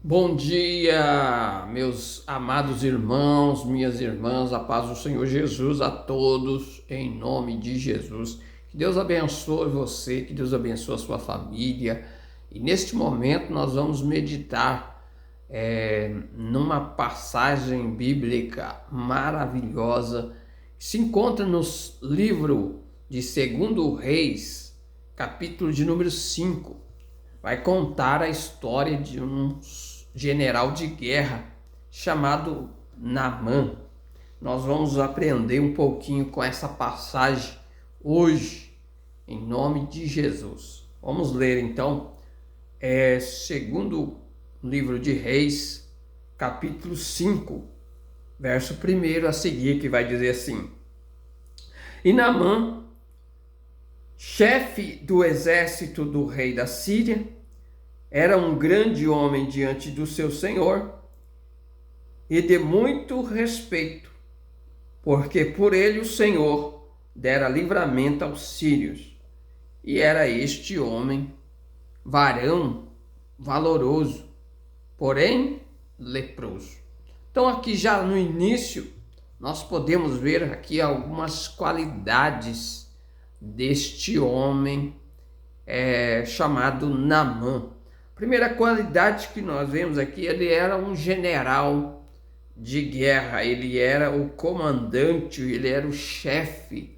Bom dia, meus amados irmãos, minhas irmãs, a paz do Senhor Jesus a todos, em nome de Jesus. Que Deus abençoe você, que Deus abençoe a sua família. E neste momento nós vamos meditar numa passagem bíblica maravilhosa que se encontra no livro de 2 Reis, capítulo de número 5. Vai contar a história de um general de guerra chamado Naamã. Nós vamos aprender um pouquinho com essa passagem hoje, em nome de Jesus. Vamos ler então, segundo livro de Reis, capítulo 5, verso 1 a seguir, que vai dizer assim: E Naamã, chefe do exército do rei da Síria, era um grande homem diante do seu senhor e de muito respeito, porque por ele o Senhor dera livramento aos sírios. E era este homem varão valoroso, porém leproso. Então aqui já no início nós podemos ver aqui algumas qualidades deste homem chamado Naamã. Primeira qualidade que nós vemos aqui, ele era um general de guerra, ele era o comandante, ele era o chefe,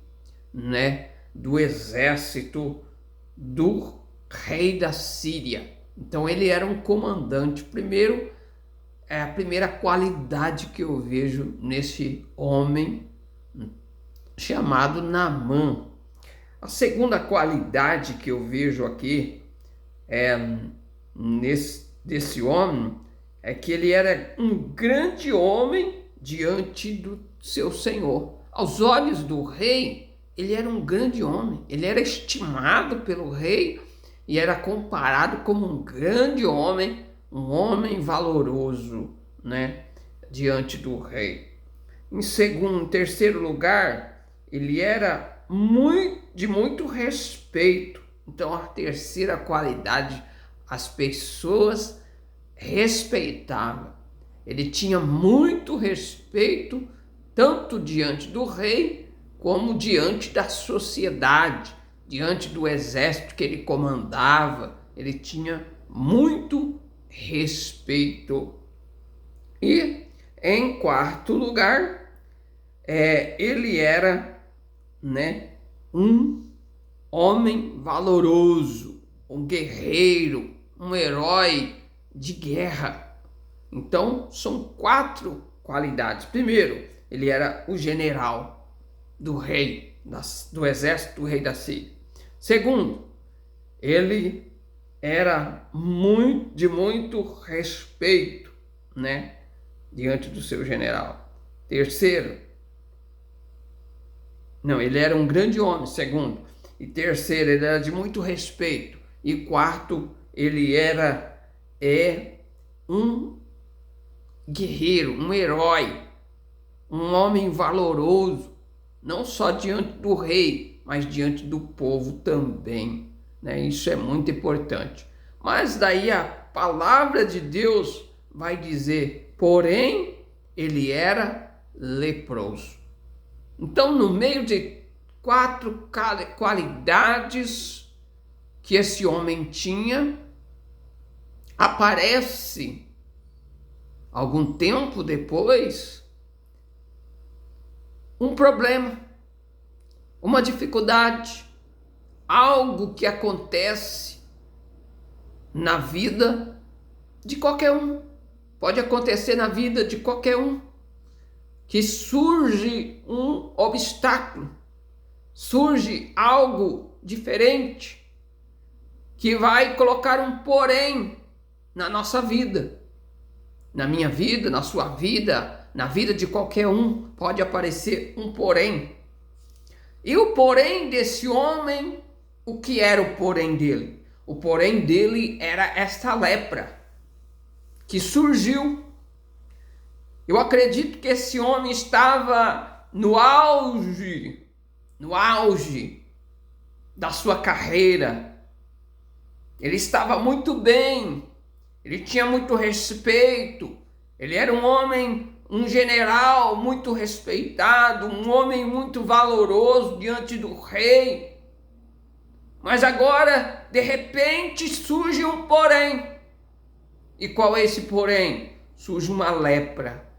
do exército do rei da Síria. Então ele era um comandante. Primeiro, é a primeira qualidade que eu vejo nesse homem chamado Naamã. A segunda qualidade que eu vejo aqui desse homem é que ele era um grande homem diante do seu senhor. Aos olhos do rei, ele era um grande homem, ele era estimado pelo rei e era comparado como um grande homem, um homem valoroso, diante do rei. Em terceiro lugar, ele era de muito respeito. Então, a terceira qualidade, as pessoas respeitavam. Ele tinha muito respeito, tanto diante do rei, como diante da sociedade, diante do exército que ele comandava. Ele tinha muito respeito. E, em quarto lugar, ele era, um homem valoroso, um guerreiro, um herói de guerra. Então, são 4 qualidades. Primeiro, ele era o general do rei, do exército do rei da Síria. Segundo, ele era de muito respeito, diante do seu general. Terceiro, ele era um grande homem. Segundo, e terceiro, ele era de muito respeito. E quarto, ele era um guerreiro, um herói, um homem valoroso, não só diante do rei, mas diante do povo também. Isso é muito importante. Mas daí a palavra de Deus vai dizer, porém, ele era leproso. Então, no meio de 4 qualidades que esse homem tinha, aparece algum tempo depois um problema, uma dificuldade, algo que acontece na vida de qualquer um. Pode acontecer na vida de qualquer um, que surge um obstáculo, surge algo diferente, que vai colocar um porém na nossa vida, na minha vida, na sua vida, na vida de qualquer um, pode aparecer um porém. E o porém desse homem, o que era o porém dele? O porém dele era esta lepra que surgiu. Eu acredito que esse homem estava no auge da sua carreira. Ele estava muito bem, ele tinha muito respeito, ele era um homem, um general muito respeitado, um homem muito valoroso diante do rei. Mas agora, de repente, surge um porém. E qual é esse porém? Surge uma lepra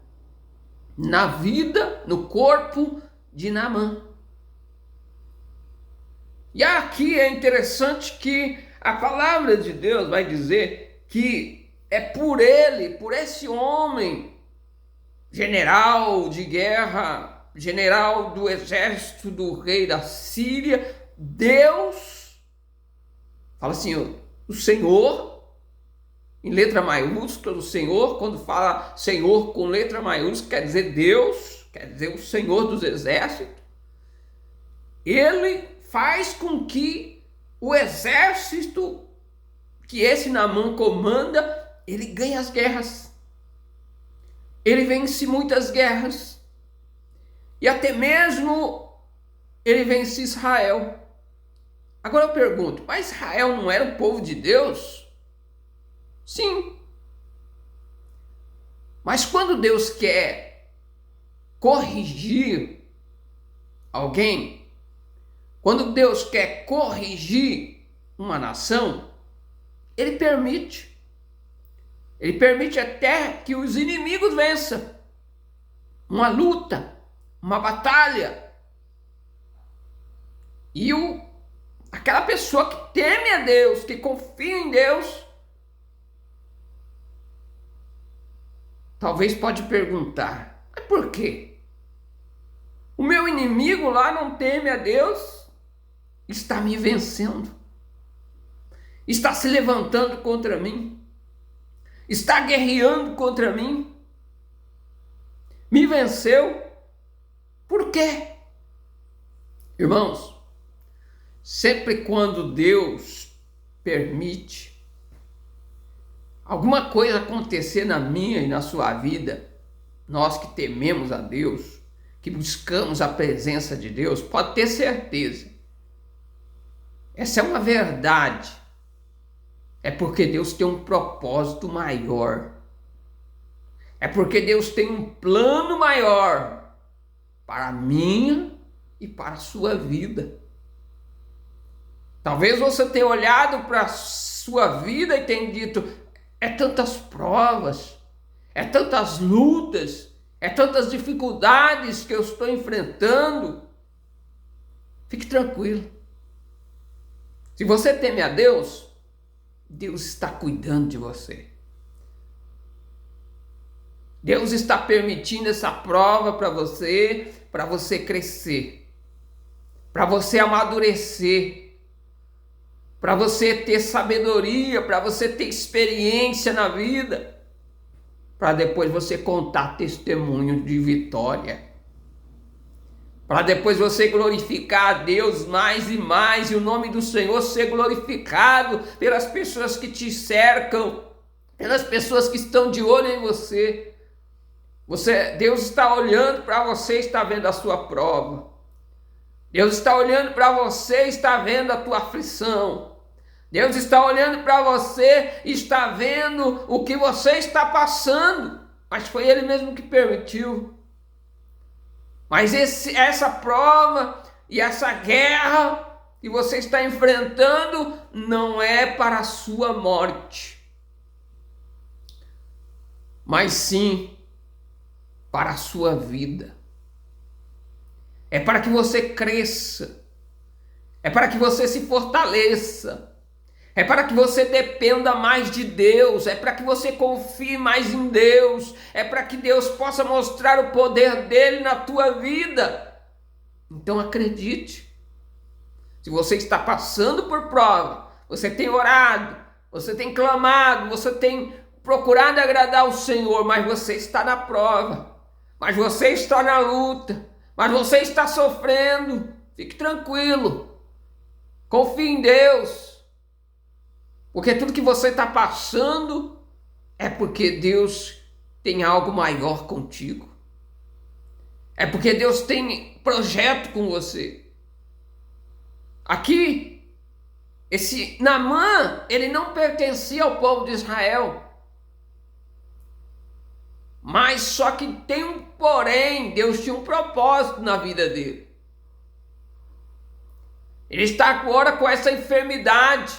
na vida, no corpo de Naamã. E aqui é interessante que a palavra de Deus vai dizer que é por ele, por esse homem, general de guerra, general do exército do rei da Síria, Deus, fala assim, o Senhor, em letra maiúscula, o Senhor, quando fala Senhor com letra maiúscula, quer dizer Deus, quer dizer o Senhor dos exércitos, ele faz com que o exército que esse Naamã comanda, ele ganhe as guerras. Ele vence muitas guerras. E até mesmo ele vence Israel. Agora eu pergunto, mas Israel não era o povo de Deus? Sim. Mas quando Deus quer corrigir alguém, quando Deus quer corrigir uma nação, Ele permite. Ele permite até que os inimigos vençam. Uma luta, uma batalha. E aquela pessoa que teme a Deus, que confia em Deus, talvez pode perguntar, mas por quê? O meu inimigo lá não teme a Deus, está me vencendo, está se levantando contra mim, está guerreando contra mim, me venceu, por quê? Irmãos, sempre quando Deus permite alguma coisa acontecer na minha e na sua vida, nós que tememos a Deus, que buscamos a presença de Deus, pode ter certeza, essa é uma verdade, é porque Deus tem um propósito maior, é porque Deus tem um plano maior para a minha e para a sua vida. Talvez você tenha olhado para a sua vida e tenha dito, é tantas provas, é tantas lutas, é tantas dificuldades que eu estou enfrentando. Fique tranquilo. Se você teme a Deus, Deus está cuidando de você. Deus está permitindo essa prova para você crescer, para você amadurecer, para você ter sabedoria, para você ter experiência na vida, para depois você contar testemunho de vitória, para depois você glorificar a Deus mais e mais, e o nome do Senhor ser glorificado pelas pessoas que te cercam, pelas pessoas que estão de olho em você. Deus está olhando para você, está vendo a sua prova. Deus está olhando para você, está vendo a tua aflição. Deus está olhando para você e está vendo o que você está passando. Mas foi Ele mesmo que permitiu. Mas essa prova e essa guerra que você está enfrentando não é para a sua morte, mas sim para a sua vida. É para que você cresça, é para que você se fortaleça, é para que você dependa mais de Deus, é para que você confie mais em Deus, é para que Deus possa mostrar o poder dele na tua vida. Então acredite, se você está passando por prova, você tem orado, você tem clamado, você tem procurado agradar o Senhor, mas você está na prova, mas você está na luta, mas você está sofrendo, fique tranquilo, confie em Deus, porque tudo que você está passando é porque Deus tem algo maior contigo, é porque Deus tem projeto com você. Aqui, esse Naamã, ele não pertencia ao povo de Israel, Mas só que tem um porém, Deus tinha um propósito na vida dele. Ele está agora com essa enfermidade,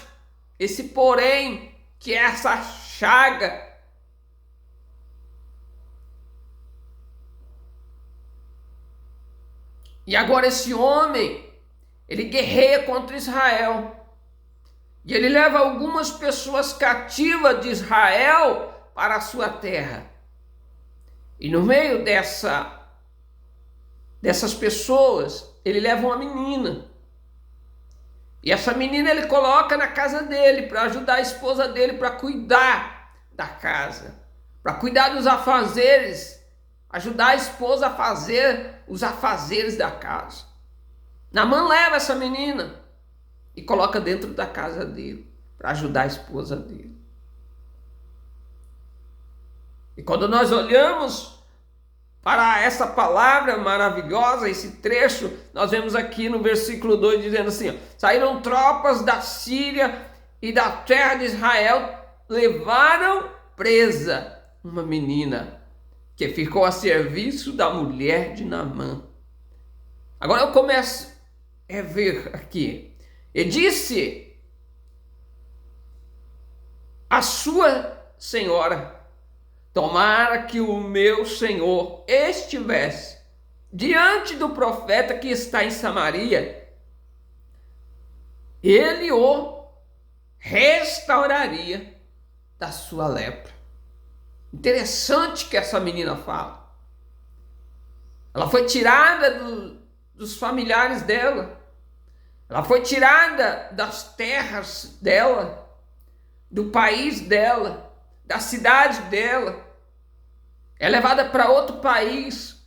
esse porém, que é essa chaga. E agora esse homem, ele guerreia contra Israel. E ele leva algumas pessoas cativas de Israel para a sua terra. E no meio dessas pessoas, ele leva uma menina. E essa menina ele coloca na casa dele para ajudar a esposa dele para cuidar da casa, para cuidar dos afazeres, ajudar a esposa a fazer os afazeres da casa. Naamã leva essa menina e coloca dentro da casa dele para ajudar a esposa dele. E quando nós olhamos para essa palavra maravilhosa, esse trecho, nós vemos aqui no versículo 2 dizendo assim, ó, saíram tropas da Síria e da terra de Israel, levaram presa uma menina que ficou a serviço da mulher de Naamã. Agora eu começo a ver aqui. E disse a sua senhora, tomara que o meu senhor estivesse diante do profeta que está em Samaria, ele o restauraria da sua lepra. Interessante que essa menina fala. Ela foi tirada dos familiares dela. Ela foi tirada das terras dela, do país dela, da cidade dela. É levada para outro país.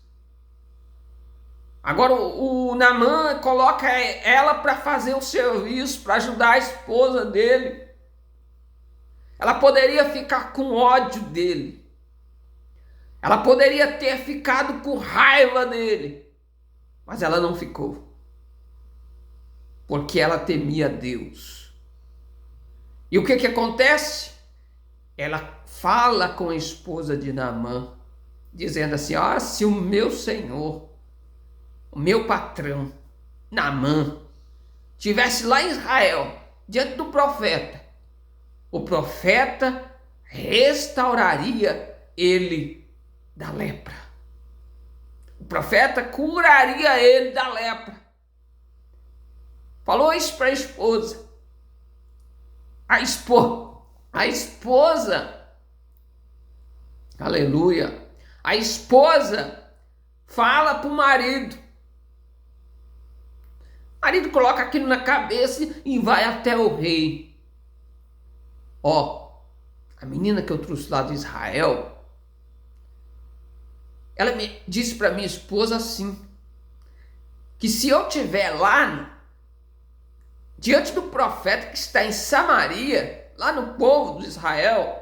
Agora o Naamã coloca ela para fazer o serviço, para ajudar a esposa dele. Ela poderia ficar com ódio dele. Ela poderia ter ficado com raiva dele. Mas ela não ficou. Porque ela temia Deus. E o que acontece? Ela fala com a esposa de Naamã, dizendo assim, se o meu senhor, o meu patrão, Naamã, estivesse lá em Israel, diante do profeta, o profeta restauraria ele da lepra. O profeta curaria ele da lepra. Falou isso para a esposa. A esposa, aleluia, a esposa fala para o marido. O marido coloca aquilo na cabeça e vai até o rei. A menina que eu trouxe lá de Israel, ela me disse para minha esposa assim, que se eu estiver lá, diante do profeta que está em Samaria, lá no povo de Israel,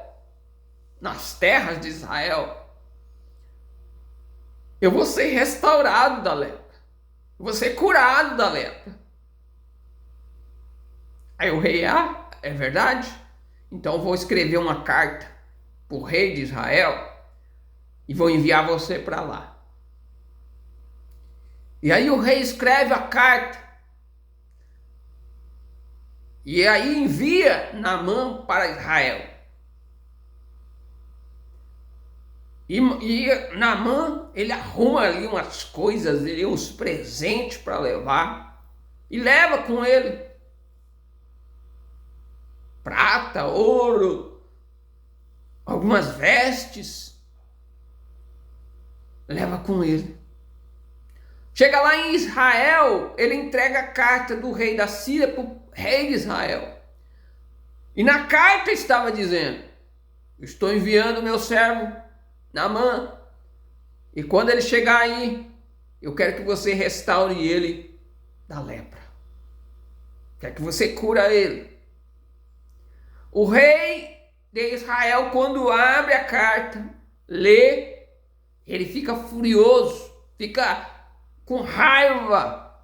nas terras de Israel, eu vou ser restaurado da lepra. Eu vou ser curado da lepra. Aí o rei, é verdade? Então eu vou escrever uma carta para o rei de Israel e vou enviar você para lá. E aí o rei escreve a carta. E aí envia Naamã para Israel. E Naamã, ele arruma ali umas coisas, uns presentes para levar. E leva com ele prata, ouro, algumas vestes. Leva com ele. Chega lá em Israel, ele entrega a carta do rei da Síria para o rei de Israel. E na carta estava dizendo, estou enviando meu servo Naamã, e quando ele chegar aí, eu quero que você restaure ele da lepra. Quero que você cura ele. O rei de Israel, quando abre a carta, lê, ele fica furioso, fica com raiva,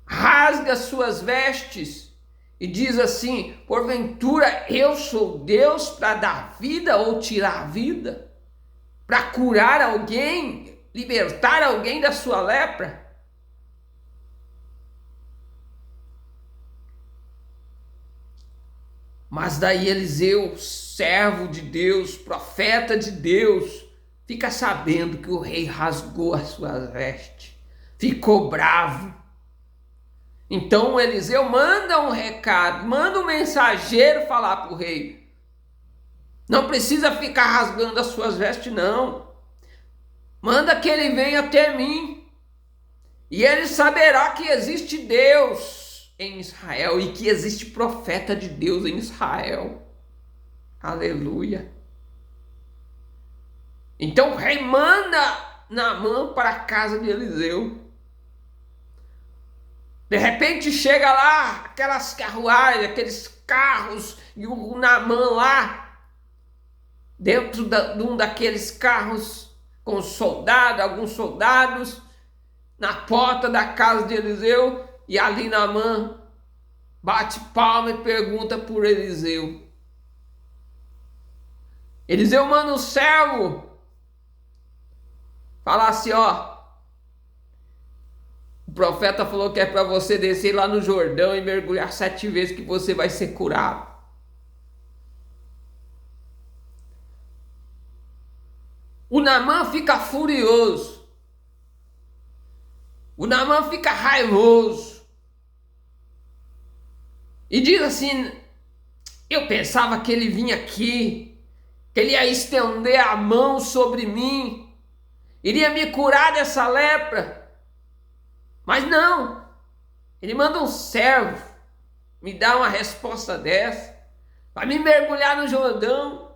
rasga suas vestes e diz assim, porventura eu sou Deus para dar vida ou tirar a vida? para curar alguém, libertar alguém da sua lepra. Mas daí Eliseu, servo de Deus, profeta de Deus, fica sabendo que o rei rasgou as suas vestes, ficou bravo. Então Eliseu manda um recado, manda um mensageiro falar para o rei: não precisa ficar rasgando as suas vestes, não. Manda que ele venha até mim, e ele saberá que existe Deus em Israel e que existe profeta de Deus em Israel. Aleluia. Então o rei manda Naamã para a casa de Eliseu. De repente chega lá aquelas carruagens, aqueles carros, e o Naamã lá, dentro de um daqueles carros, com alguns soldados, na porta da casa de Eliseu, e ali Naamã bate palma e pergunta por Eliseu. Eliseu manda um servo falar assim: ó, o profeta falou que é para você descer lá no Jordão e mergulhar 7 vezes que você vai ser curado. O Naamã fica furioso. O Naamã fica raivoso. E diz assim: eu pensava que ele vinha aqui, que ele ia estender a mão sobre mim, iria me curar dessa lepra. Mas não, ele manda um servo me dar uma resposta dessa, para me mergulhar no Jordão.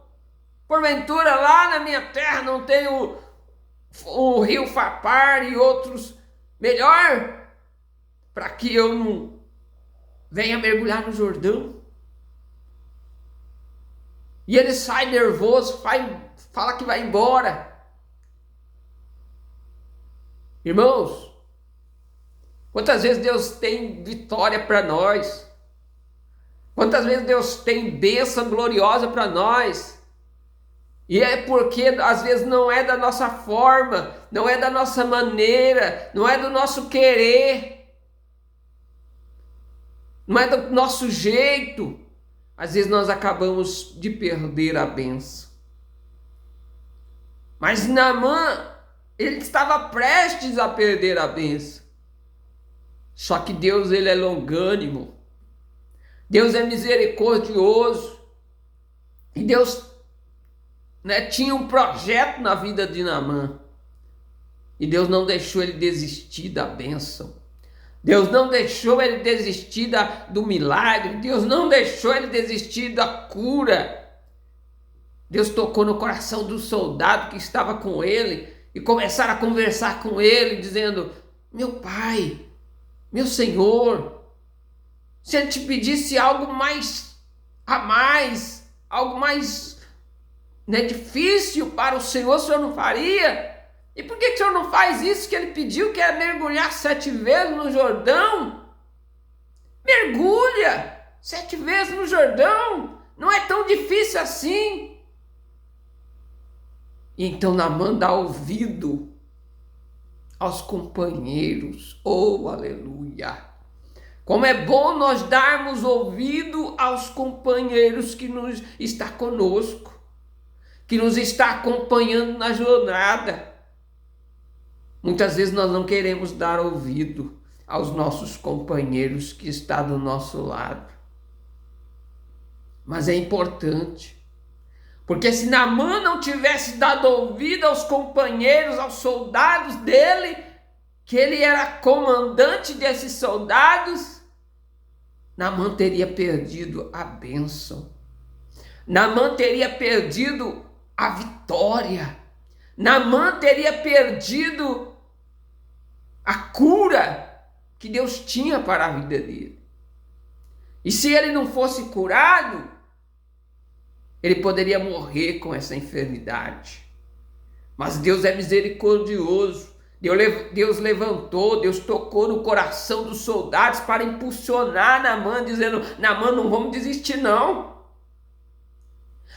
Porventura lá na minha terra não tem o rio Farpar e outros melhor, para que eu não venha mergulhar no Jordão? E ele sai nervoso, fala que vai embora. Irmãos, quantas vezes Deus tem vitória para nós? Quantas vezes Deus tem bênção gloriosa para nós? E é porque às vezes não é da nossa forma, não é da nossa maneira, não é do nosso querer, não é do nosso jeito. Às vezes nós acabamos de perder a bênção. Mas Naamã, ele estava prestes a perder a bênção. Só que Deus, ele é longânimo. Deus é misericordioso. E Deus, tinha um projeto na vida de Naamã. E Deus não deixou ele desistir da bênção. Deus não deixou ele desistir do milagre. Deus não deixou ele desistir da cura. Deus tocou no coração do soldado que estava com ele e começaram a conversar com ele, dizendo: meu pai, meu senhor, se ele te pedisse algo mais a mais, algo mais difícil para o senhor não faria? E por que o senhor não faz isso que ele pediu, que é mergulhar 7 vezes no Jordão? Mergulha 7 vezes no Jordão, não é tão difícil assim. E então Naamã dá ouvido aos companheiros. Oh, aleluia! Como é bom nós darmos ouvido aos companheiros que nos está conosco, que nos está acompanhando na jornada. Muitas vezes nós não queremos dar ouvido aos nossos companheiros que estão do nosso lado. Mas é importante, porque se Naamã não tivesse dado ouvido aos companheiros, aos soldados dele, que ele era comandante desses soldados, Naamã teria perdido a bênção. Naamã teria perdido a vitória. Naamã teria perdido a cura que Deus tinha para a vida dele. E se ele não fosse curado, ele poderia morrer com essa enfermidade. Mas Deus é misericordioso. Deus levantou, Deus tocou no coração dos soldados para impulsionar Naamã, dizendo: Naamã, não vamos desistir não.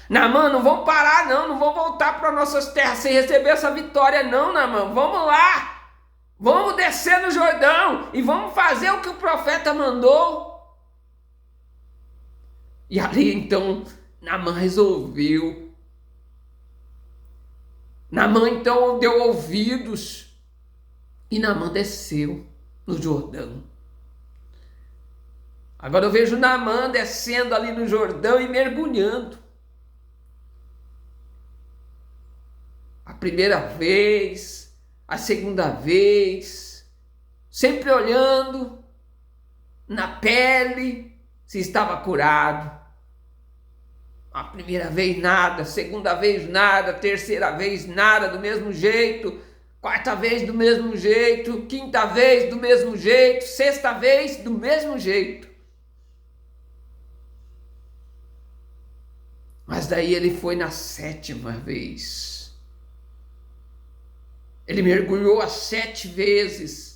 Naamã, não vamos parar não, não vamos voltar para nossas terras sem receber essa vitória não, Naamã. Vamos lá, vamos descer no Jordão e vamos fazer o que o profeta mandou. E ali então Naamã resolveu. Naamã então deu ouvidos e Naamã desceu no Jordão. Agora eu vejo Naamã descendo ali no Jordão e mergulhando. A primeira vez, a segunda vez, sempre olhando na pele se estava curado. A primeira vez nada, segunda vez nada, terceira vez nada, do mesmo jeito, quarta vez do mesmo jeito, quinta vez do mesmo jeito, sexta vez do mesmo jeito. Mas daí ele foi na sétima vez. Ele mergulhou as 7 vezes.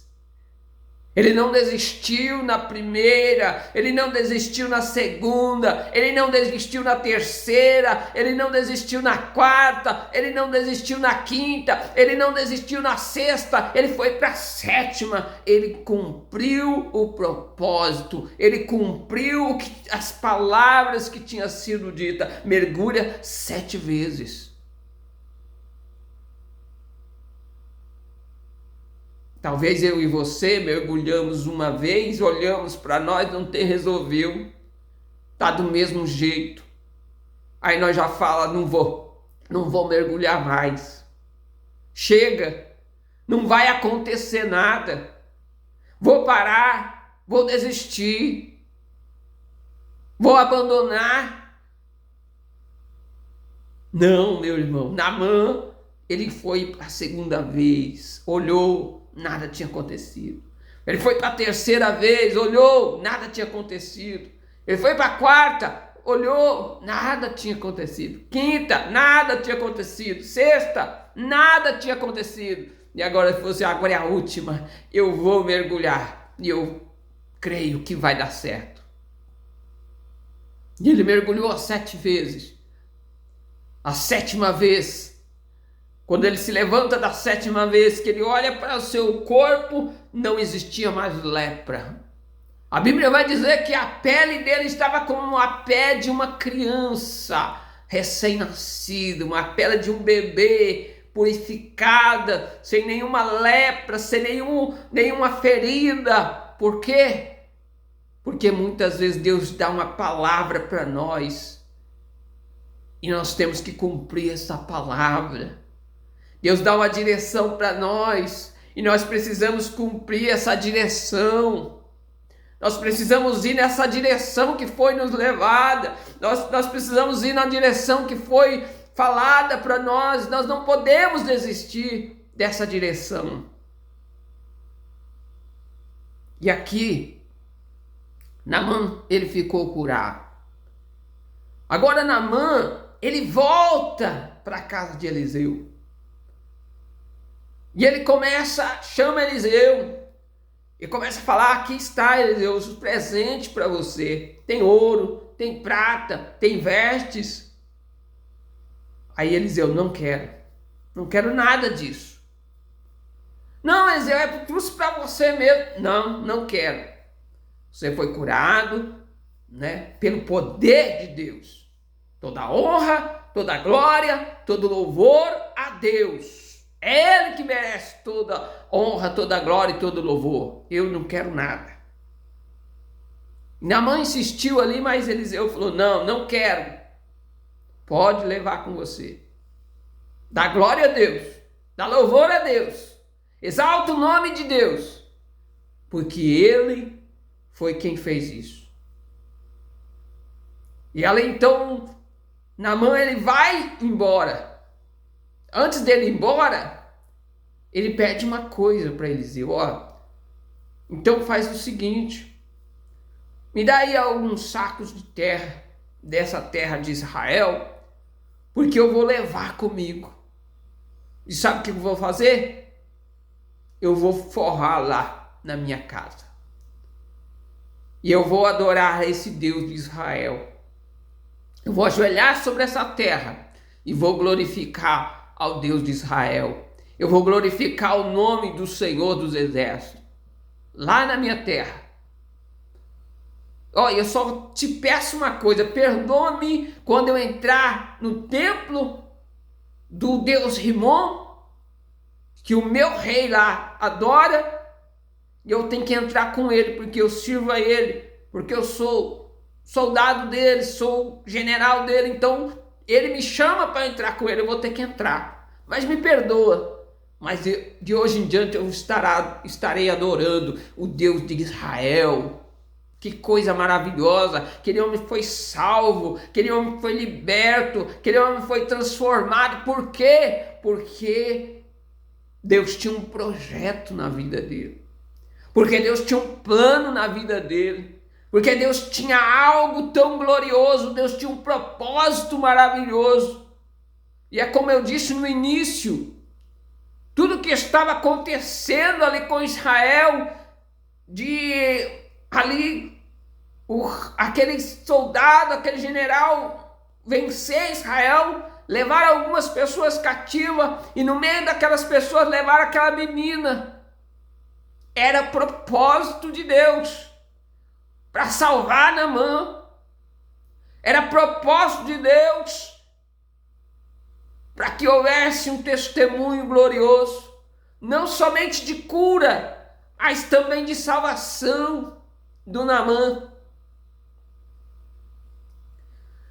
Ele não desistiu na primeira, ele não desistiu na segunda, ele não desistiu na terceira, ele não desistiu na quarta, ele não desistiu na quinta, ele não desistiu na sexta, ele foi para a 7ª. Ele cumpriu o propósito, ele cumpriu as palavras que tinham sido ditas. Mergulha 7 vezes. Talvez eu e você mergulhamos uma vez, olhamos para nós, não tem resolvido, tá do mesmo jeito. Aí nós já fala, não vou mergulhar mais. Chega, não vai acontecer nada. Vou parar, vou desistir, vou abandonar. Não, meu irmão, Naamã, ele foi para a segunda vez, olhou, nada tinha acontecido. Ele foi para a terceira vez, olhou, nada tinha acontecido. Ele foi para a quarta, olhou, nada tinha acontecido. Quinta, nada tinha acontecido. Sexta, nada tinha acontecido. E agora ele falou assim, agora é a última, eu vou mergulhar e eu creio que vai dar certo. E ele mergulhou as 7 vezes. A 7ª vez, quando ele se levanta da 7ª vez, que ele olha para o seu corpo, não existia mais lepra. A Bíblia vai dizer que a pele dele estava como a pele de uma criança recém-nascida, uma pele de um bebê purificada, sem nenhuma lepra, sem nenhuma ferida. Por quê? Porque muitas vezes Deus dá uma palavra para nós e nós temos que cumprir essa palavra. Deus dá uma direção para nós e nós precisamos cumprir essa direção. Nós precisamos ir nessa direção que foi nos levada. Nós precisamos ir na direção que foi falada para nós. Nós não podemos desistir dessa direção. E aqui, Naamã, ele ficou curado. Agora Naamã, ele volta para a casa de Eliseu. E ele chama Eliseu, e começa a falar, aqui está Eliseu, os presentes para você. Tem ouro, tem prata, tem vestes. Aí Eliseu, não quero nada disso. Não, Eliseu, é trouxe para você mesmo. Não quero. Você foi curado, né, pelo poder de Deus. Toda honra, toda glória, todo louvor a Deus. É Ele que merece toda honra, toda glória e todo louvor. Eu não quero nada. Naamã insistiu ali, mas Eliseu falou, não quero. Pode levar com você. Dá glória a Deus. Dá louvor a Deus. Exalta o nome de Deus. Porque Ele foi quem fez isso. E ali então, Naamã ele vai embora. Antes dele ir embora, ele pede uma coisa para Eliseu, então faz o seguinte, me dá aí alguns sacos de terra, dessa terra de Israel, porque eu vou levar comigo. E sabe o que eu vou fazer? Eu vou forrar lá na minha casa. E eu vou adorar esse Deus de Israel. Eu vou ajoelhar sobre essa terra e vou glorificar ao Deus de Israel. Eu vou glorificar o nome do Senhor dos Exércitos, lá na minha terra. Olha, eu só te peço uma coisa, perdoa-me quando eu entrar no templo do Deus Rimon, que o meu rei lá adora, e eu tenho que entrar com ele, porque eu sirvo a ele, porque eu sou soldado dele, sou general dele, então ele me chama para entrar com ele, eu vou ter que entrar. Mas me perdoa, mas de hoje em diante eu estarei adorando o Deus de Israel. Que coisa maravilhosa, aquele homem foi salvo, aquele homem foi liberto, aquele homem foi transformado. Por quê? Porque Deus tinha um projeto na vida dele, porque Deus tinha um plano na vida dele, porque Deus tinha algo tão glorioso, Deus tinha um propósito maravilhoso. E é como eu disse no início, tudo que estava acontecendo ali com Israel, aquele soldado, aquele general vencer Israel, levar algumas pessoas cativas, e no meio daquelas pessoas levar aquela menina, era propósito de Deus para salvar Naamã, era propósito de Deus para que houvesse um testemunho glorioso, não somente de cura, mas também de salvação do Naamã.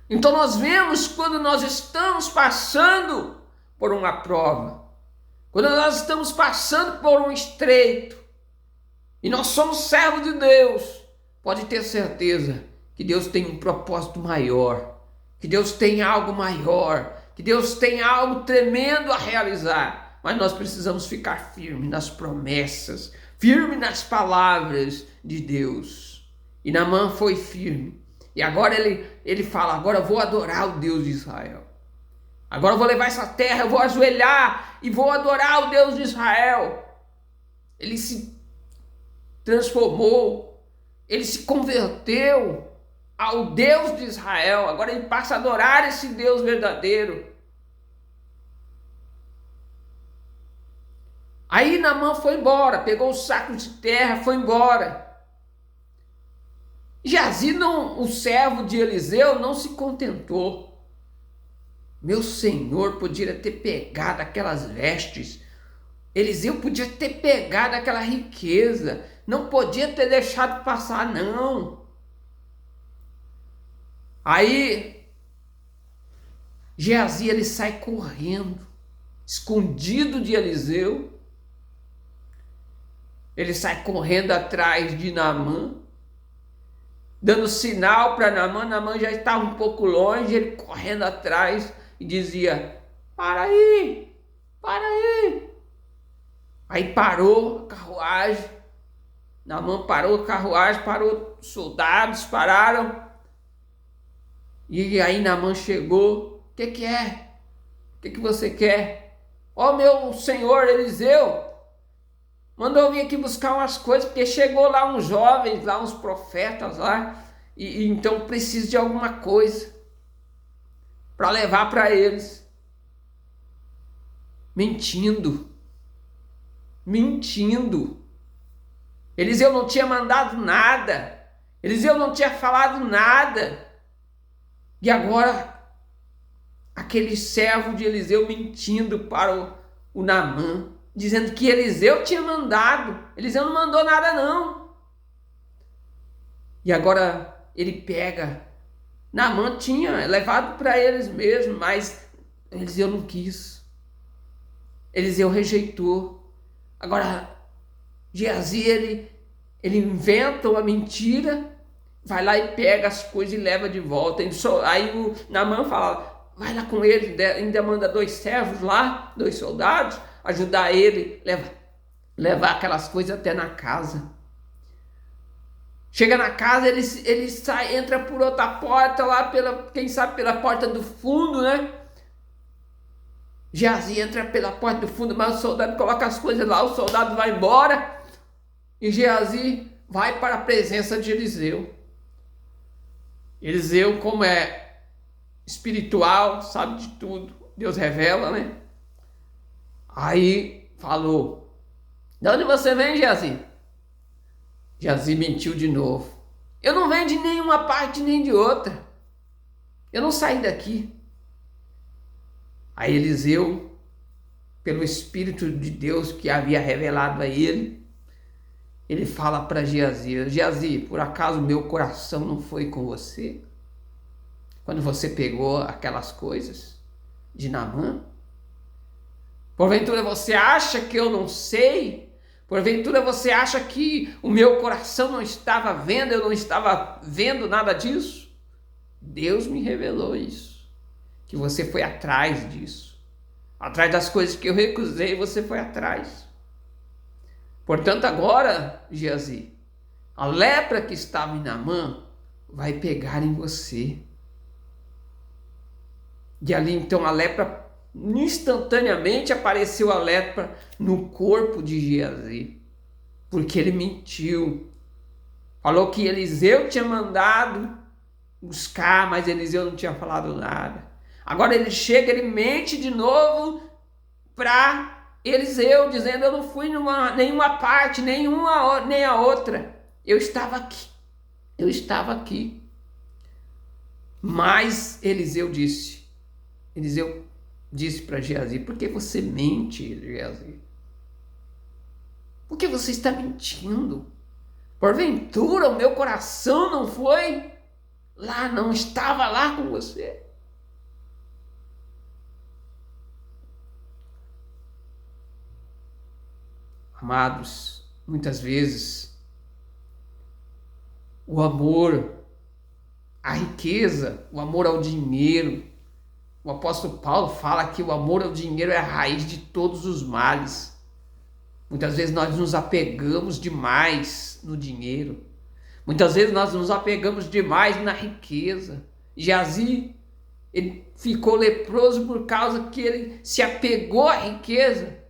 Então nós vemos, quando nós estamos passando por uma prova, quando nós estamos passando por um estreito, e nós somos servos de Deus, pode ter certeza que Deus tem um propósito maior, que Deus tem algo maior, que Deus tem algo tremendo a realizar. Mas nós precisamos ficar firmes nas promessas, firmes nas palavras de Deus. E Naamã foi firme. E agora ele fala, agora eu vou adorar o Deus de Israel. Agora eu vou levar essa terra, eu vou ajoelhar e vou adorar o Deus de Israel. Ele se transformou, ele se converteu ao Deus de Israel. Agora ele passa a adorar esse Deus verdadeiro. Aí Naamã foi embora, pegou os sacos de terra, foi embora. Geazi, o servo de Eliseu, não se contentou. Meu senhor podia ter pegado aquelas vestes, Eliseu podia ter pegado aquela riqueza, não podia ter deixado passar, não. Aí Geazi, ele sai correndo, escondido de Eliseu, ele sai correndo atrás de Naamã, dando sinal para Naamã. Naamã já estava um pouco longe, ele correndo atrás e dizia, para aí, para aí. Aí parou a carruagem, Naamã parou a carruagem, parou, os soldados pararam, e aí Naamã chegou, o que é? O que você quer? Ó, meu senhor Eliseu, mandou eu vir aqui buscar umas coisas, porque chegou lá uns jovens, lá uns profetas lá, e então preciso de alguma coisa para levar para eles. Mentindo. Eliseu não tinha mandado nada, Eliseu não tinha falado nada, e agora aquele servo de Eliseu mentindo para o Naamã, dizendo que Eliseu tinha mandado. Eliseu não mandou nada, não. E agora ele pega. Naamã tinha levado para eles mesmo, mas Eliseu não quis. Eliseu rejeitou. Agora Geazi, ele inventa uma mentira, vai lá e pega as coisas e leva de volta. Aí o Naamã fala, vai lá com ele, ainda manda 2 servos lá, 2 soldados, ajudar ele, levar aquelas coisas até na casa. Chega na casa, ele sai, entra por outra porta lá, quem sabe pela porta do fundo, né? Geazi entra pela porta do fundo, mas o soldado coloca as coisas lá, o soldado vai embora, e Geazi vai para a presença de Eliseu. Eliseu, como é espiritual, sabe de tudo. Deus revela, né? Aí falou: de onde você vem, Geazi? Geazi mentiu de novo: eu não venho de nenhuma parte nem de outra. Eu não saí daqui. Aí Eliseu, pelo Espírito de Deus que havia revelado a ele fala para Geazi: Geazi, por acaso meu coração não foi com você? Quando você pegou aquelas coisas de Naamã? Porventura você acha que eu não sei? Porventura você acha que o meu coração não estava vendo, eu não estava vendo nada disso? Deus me revelou isso, que você foi atrás disso. Atrás das coisas que eu recusei, você foi atrás. Portanto, agora, Geazi, a lepra que estava em Naamã vai pegar em você. E ali então a lepra, instantaneamente apareceu a lepra no corpo de Geazi, porque ele mentiu. Falou que Eliseu tinha mandado buscar, mas Eliseu não tinha falado nada. Agora ele chega, ele mente de novo para Eliseu, dizendo: eu não fui nenhuma parte, nem a outra. Eu estava aqui. Mas Eliseu disse para Geazi: por que você mente, Geazi? Por que você está mentindo? Porventura o meu coração não foi lá, não estava lá com você? Amados, muitas vezes o amor à riqueza, o amor ao dinheiro, o apóstolo Paulo fala que o amor ao dinheiro é a raiz de todos os males. Muitas vezes nós nos apegamos demais no dinheiro. Muitas vezes nós nos apegamos demais na riqueza. Geazi, ele ficou leproso por causa que ele se apegou à riqueza.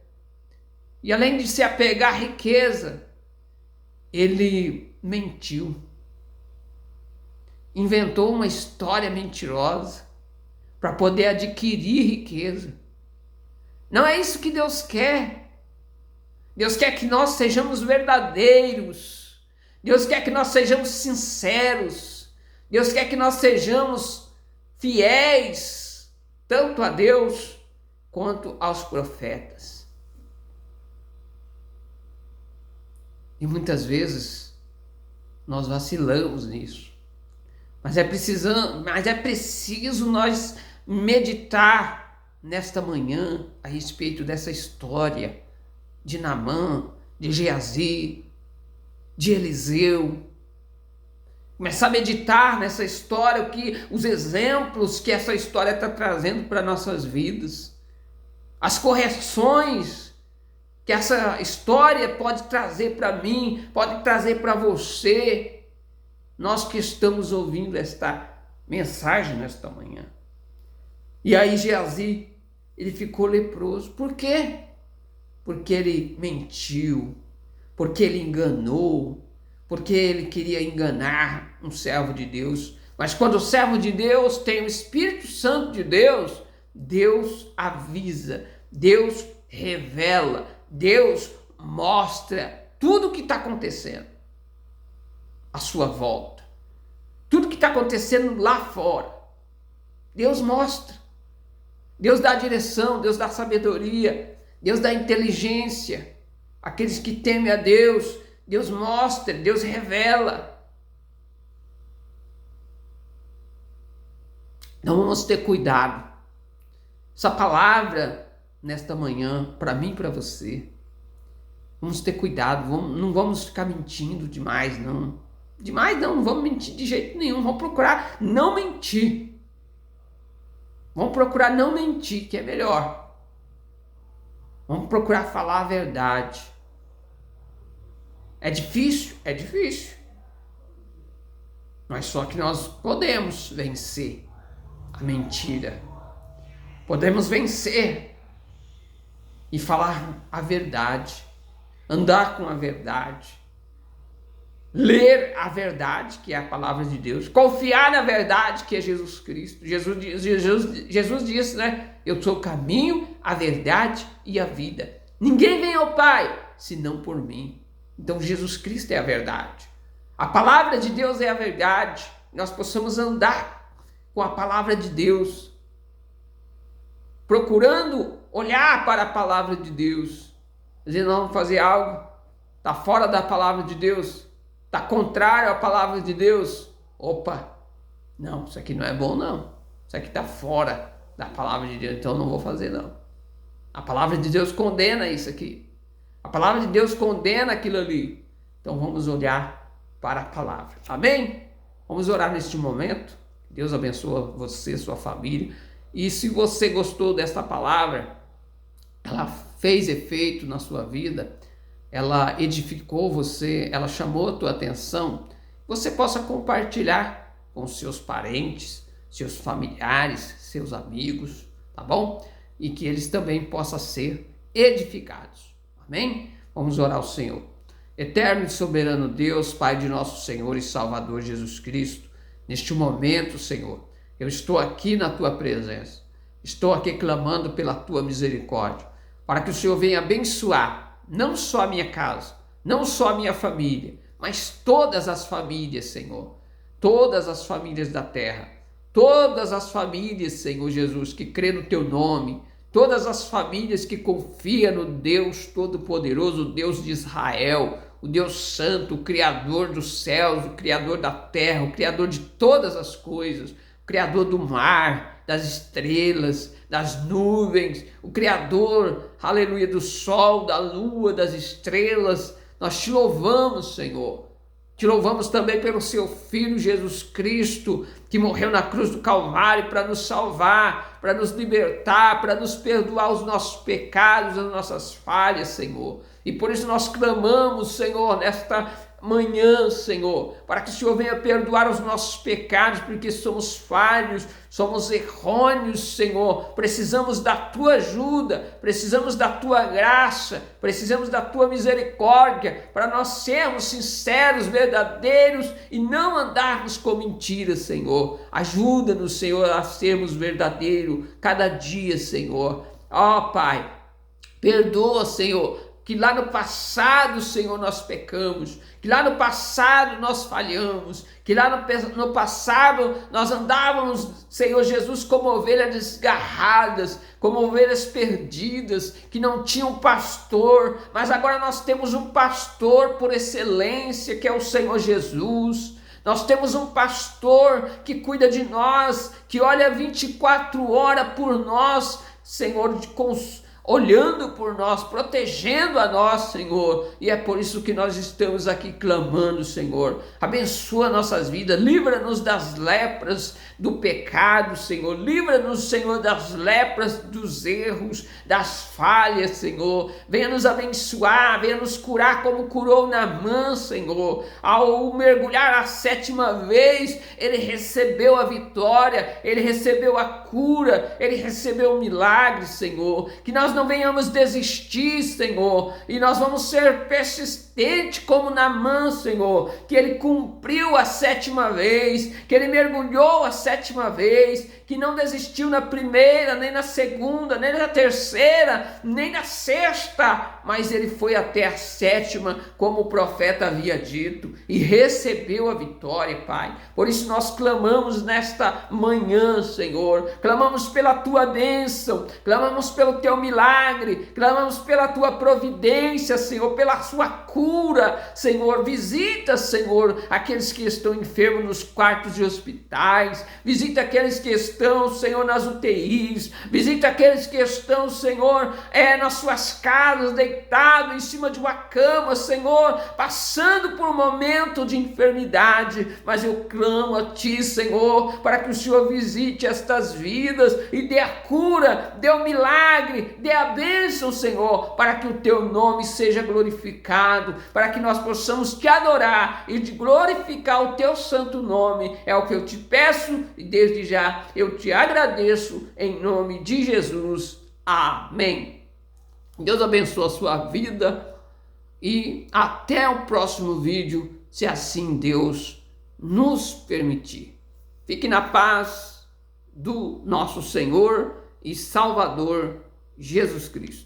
E além de se apegar à riqueza, ele mentiu. Inventou uma história mentirosa para poder adquirir riqueza. Não é isso que Deus quer. Deus quer que nós sejamos verdadeiros. Deus quer que nós sejamos sinceros. Deus quer que nós sejamos fiéis, tanto a Deus quanto aos profetas. E muitas vezes nós vacilamos nisso. Mas é preciso nós meditar nesta manhã a respeito dessa história de Naamã, de Geazi, de Eliseu. Começar a meditar nessa história, os exemplos que essa história está trazendo para nossas vidas, as correções que essa história pode trazer para mim, pode trazer para você, nós que estamos ouvindo esta mensagem nesta manhã. E aí Geazi, ele ficou leproso. Por quê? Porque ele mentiu, porque ele enganou, porque ele queria enganar um servo de Deus. Mas quando o servo de Deus tem o Espírito Santo de Deus, Deus avisa, Deus revela, Deus mostra tudo o que está acontecendo à sua volta, tudo que está acontecendo lá fora. Deus mostra, Deus dá direção, Deus dá sabedoria, Deus dá inteligência. Aqueles que temem a Deus, Deus mostra, Deus revela. Então vamos ter cuidado. Essa palavra nesta manhã, para mim e para você, vamos ter cuidado, não vamos ficar mentindo demais, não. Não vamos mentir de jeito nenhum, vamos procurar não mentir. Vamos procurar não mentir, que é melhor. Vamos procurar falar a verdade. É difícil? É difícil. Mas só que nós podemos vencer a mentira. Podemos vencer e falar a verdade. Andar com a verdade. ler a verdade, que é a palavra de Deus, confiar na verdade, que é Jesus Cristo. Jesus disse, né? Eu sou o caminho, a verdade e a vida. Ninguém vem ao Pai senão por mim. Então Jesus Cristo é a verdade. A palavra de Deus é a verdade. Nós possamos andar com a palavra de Deus, procurando olhar para a palavra de Deus. Dizendo, não, vamos fazer algo, está fora da palavra de Deus, está contrário à palavra de Deus. Opa, não, isso aqui não é bom não. Isso aqui está fora da palavra de Deus, então não vou fazer não. A palavra de Deus condena isso aqui. A palavra de Deus condena aquilo ali. Então vamos olhar para a palavra. Amém? Vamos orar neste momento. Deus abençoe você, sua família. E se você gostou desta palavra, ela fez efeito na sua vida, ela edificou você, ela chamou a tua atenção, você possa compartilhar com seus parentes, seus familiares, seus amigos, tá bom? E que eles também possam ser edificados. Amém? Vamos orar ao Senhor. Eterno e soberano Deus, Pai de nosso Senhor e Salvador Jesus Cristo, neste momento, Senhor, eu estou aqui na tua presença, estou aqui clamando pela tua misericórdia, para que o Senhor venha abençoar não só a minha casa, não só a minha família, mas todas as famílias, Senhor, todas as famílias da terra, todas as famílias, Senhor Jesus, que crê no teu nome, todas as famílias que confiam no Deus Todo-Poderoso, o Deus de Israel, o Deus Santo, o Criador dos céus, o Criador da terra, o Criador de todas as coisas, o Criador do mar, das estrelas, das nuvens, o Criador, aleluia, do sol, da lua, das estrelas. Nós te louvamos, Senhor. Te louvamos também pelo seu Filho Jesus Cristo, que morreu na cruz do Calvário para nos salvar, para nos libertar, para nos perdoar os nossos pecados, as nossas falhas, Senhor. E por isso nós clamamos, Senhor, nesta manhã, Senhor, para que o Senhor venha perdoar os nossos pecados, porque somos falhos, somos errôneos, Senhor. Precisamos da tua ajuda, precisamos da tua graça, precisamos da tua misericórdia, para nós sermos sinceros, verdadeiros e não andarmos com mentiras, Senhor. Ajuda-nos, Senhor, a sermos verdadeiros cada dia, Senhor. Ó Pai, perdoa, Senhor, que lá no passado, Senhor, nós pecamos, que lá no passado nós falhamos, que lá no passado nós andávamos, Senhor Jesus, como ovelhas desgarradas, como ovelhas perdidas, que não tinham pastor, mas agora nós temos um pastor por excelência, que é o Senhor Jesus. Nós temos um pastor que cuida de nós, que olha 24 horas por nós, Senhor, olhando por nós, protegendo a nós, Senhor, e é por isso que nós estamos aqui clamando, Senhor. Abençoa nossas vidas, livra-nos das lepras do pecado, Senhor, livra-nos, Senhor, das lepras dos erros, das falhas, Senhor. Venha nos abençoar, venha nos curar como curou Naamã, Senhor. Ao mergulhar a 7ª vez, ele recebeu a vitória, ele recebeu a cura, ele recebeu o milagre, Senhor. Que nós não venhamos desistir, Senhor, e nós vamos ser persistentes como Naamã, Senhor, que ele cumpriu a 7ª vez, que ele mergulhou a 7ª vez, que não desistiu na primeira, nem na segunda, nem na terceira, nem na sexta, mas ele foi até a 7ª, como o profeta havia dito, e recebeu a vitória, Pai. Por isso nós clamamos nesta manhã, Senhor, clamamos pela tua bênção, clamamos pelo teu milagre, clamamos pela tua providência, Senhor, pela sua cura, Senhor. Visita, Senhor, aqueles que estão enfermos nos quartos de hospitais, visita aqueles que estão, Senhor, nas UTIs, visita aqueles que estão, Senhor, nas suas casas, deitados em cima de uma cama, Senhor, passando por um momento de enfermidade, mas eu clamo a Ti, Senhor, para que o Senhor visite estas vidas e dê a cura, dê o milagre, dê a bênção, Senhor, para que o Teu nome seja glorificado, para que nós possamos Te adorar e de glorificar o Teu santo nome. É o que eu Te peço e desde já eu Te agradeço em nome de Jesus. Amém. Deus abençoe a sua vida e até o próximo vídeo, se assim Deus nos permitir. Fique na paz do nosso Senhor e Salvador Jesus Cristo.